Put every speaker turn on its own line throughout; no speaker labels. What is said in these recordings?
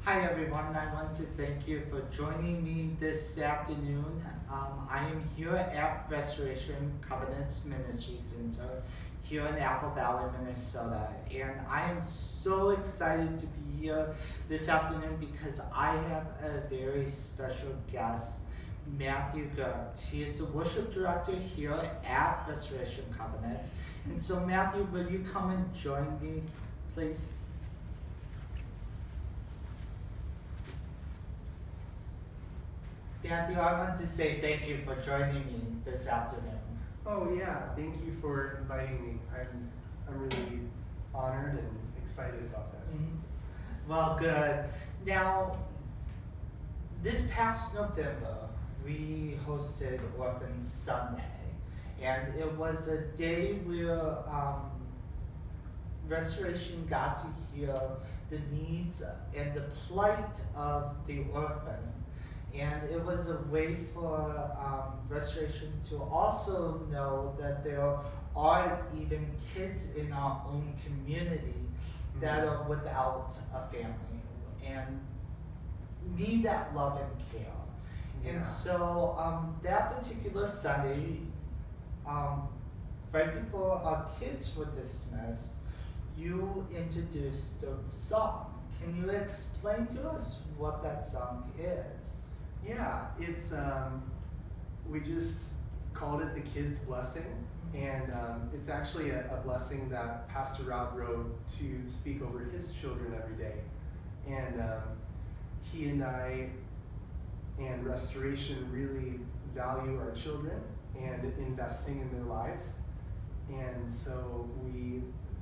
Hi everyone, I want to thank you for joining me this afternoon. I am here at Restoration Covenants Ministry Center here in Apple Valley, Minnesota, and I am so excited to be here this afternoon because I have a very special guest, Matthew Goerdt. He is the worship director here at Restoration Covenant. And so Matthew, will you come and join me, please? Matthew, I want to say thank you for joining me this afternoon.
Oh yeah, thank you for inviting me. I'm really honored and excited about this.
Well, good. Now, this past November, we hosted Orphan Sunday, and it was a day where Restoration got to hear the needs and the plight of the orphan. And it was a way for Restoration to also know that there are even kids in our own community that are without a family and need that love and care.
Yeah.
And so that particular Sunday, right before our kids were dismissed, you introduced a song. Can you explain to us what that song is?
Yeah, it's we just called it the Kids Blessing, and it's actually a blessing that Pastor Rob wrote to speak over his children every day. And he and I and Restoration really value our children and investing in their lives. And so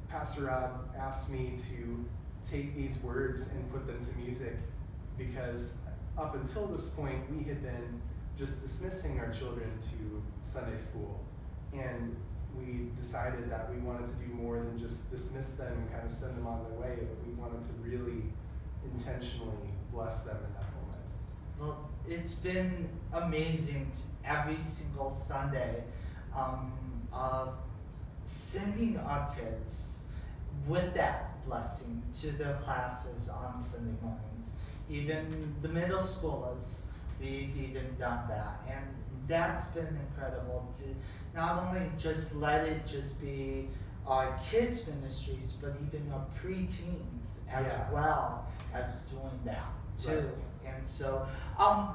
Pastor Rob asked me to take these words and put them to music because up until this point, we had been just dismissing our children to Sunday school. And we decided that we wanted to do more than just dismiss them and kind of send them on their way, but we wanted to really intentionally bless them in that moment.
Well, it's been amazing every single Sunday of sending our kids with that blessing to their classes on Sunday mornings. Even the middle schoolers, we've even done that. And that's been incredible to not only just let it just be our kids' ministries, but even our preteens as well as doing that too.
Right.
And so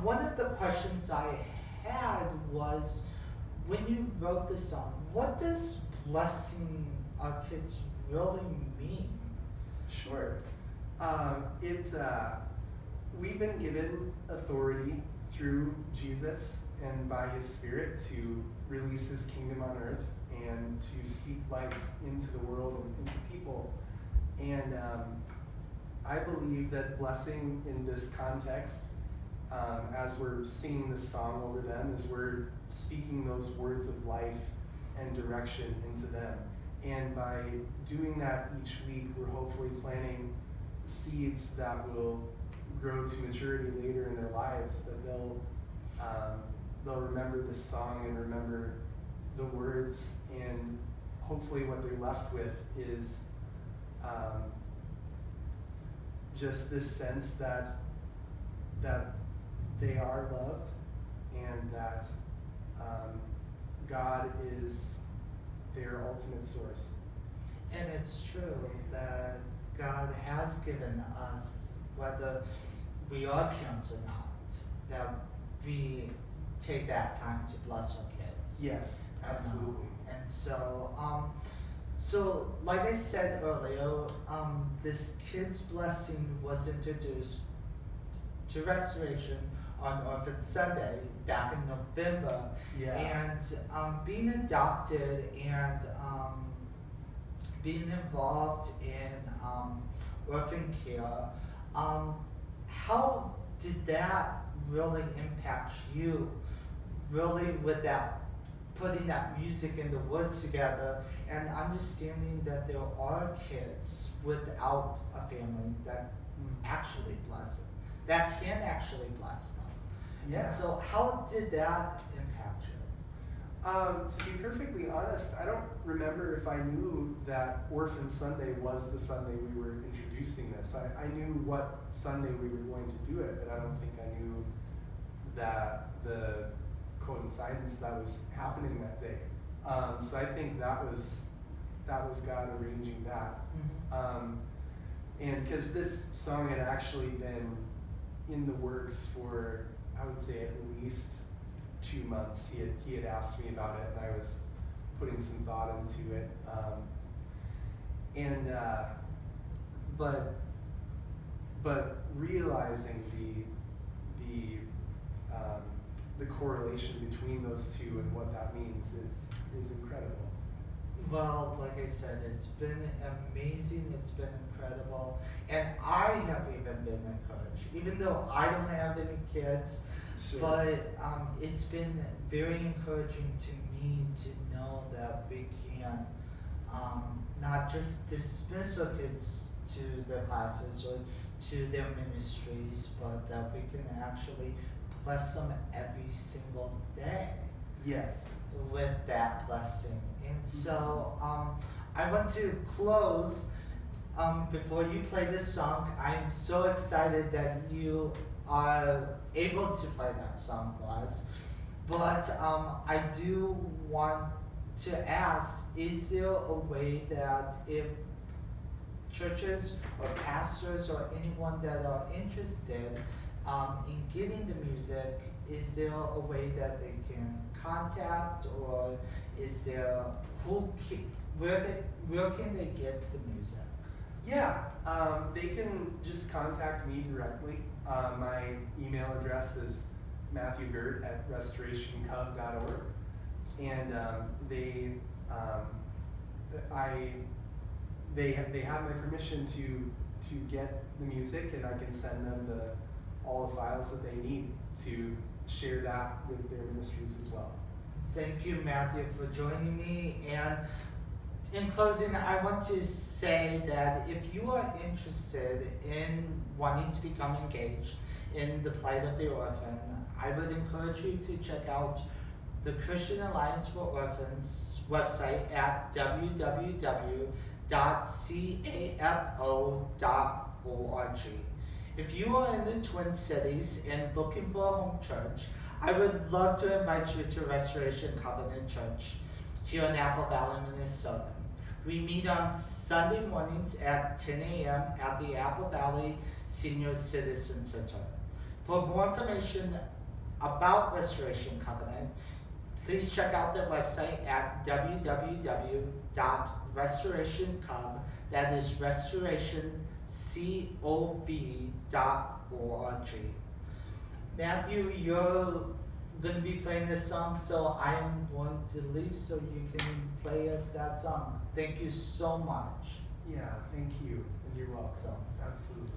one of the questions I had was, when you wrote this song, what does blessing our kids really mean?
Sure. We've been given authority through Jesus and by his Spirit to release his kingdom on earth and to speak life into the world and into people. And I believe that blessing in this context, as we're singing this song over them, is we're speaking those words of life and direction into them. And by doing that each week, we're hopefully planting seeds that will grow to maturity later in their lives, that they'll remember this song and remember the words, and hopefully what they're left with is just this sense that they are loved and that God is their ultimate source.
And it's true that God has given us, whether we are parents or not, that we take that time to bless our kids.
Yes, absolutely.
And so, so like I said earlier, this kids' blessing was introduced to Restoration on Orphan Sunday back in November.
Yeah.
And being adopted and being involved in orphan care, how did that really impact you, really with that, putting that music and the words together and understanding that there are kids without a family that actually bless them, that can actually bless them?
Yeah.
And so how did that impact you?
To be perfectly honest, I don't remember if I knew that Orphan Sunday was the Sunday we were introducing this. I knew what Sunday we were going to do it, but I don't think I knew that the coincidence that was happening that day. So I think that was God arranging that. And because this song had actually been in the works for, I would say, at least 2 months. He had asked me about it, and I was putting some thought into it. But realizing the correlation between those two and what that means is incredible.
Well, like I said, it's been amazing, it's been incredible, and I have even been encouraged, even though I don't have any kids.
Sure.
But it's been very encouraging to me to know that we can not just dismiss our kids to their classes or to their ministries, but that we can actually bless them every single day.
Yes.
With that blessing. And so I want to close before you play this song. I'm so excited that you are able to play that song for us. But I do want to ask, is there a way that if churches or pastors or anyone that are interested in getting the music, is there a way that they can contact, or is there where can they get the music?
Yeah, they can just contact me directly. My email address is MatthewGoerdt at restorationcov.org, and they have my permission to get the music, and I can send them all the files that they need to share that with their ministries as well.
Thank you, Matthew, for joining me. And in closing, I want to say that if you are interested in wanting to become engaged in the plight of the orphan, I would encourage you to check out the Christian Alliance for Orphans website at www.cafo.org. If you are in the Twin Cities and looking for a home church, I would love to invite you to Restoration Covenant Church here in Apple Valley, Minnesota. We meet on Sunday mornings at 10 a.m. at the Apple Valley Senior Citizen Center. For more information about Restoration Covenant, please check out their website at www.restorationcov, that is restorationcov.org. Matthew, you're going to be playing this song, so I am going to leave so you can play us that song. Thank you so much.
Yeah, thank you, and you're welcome.
So,
absolutely.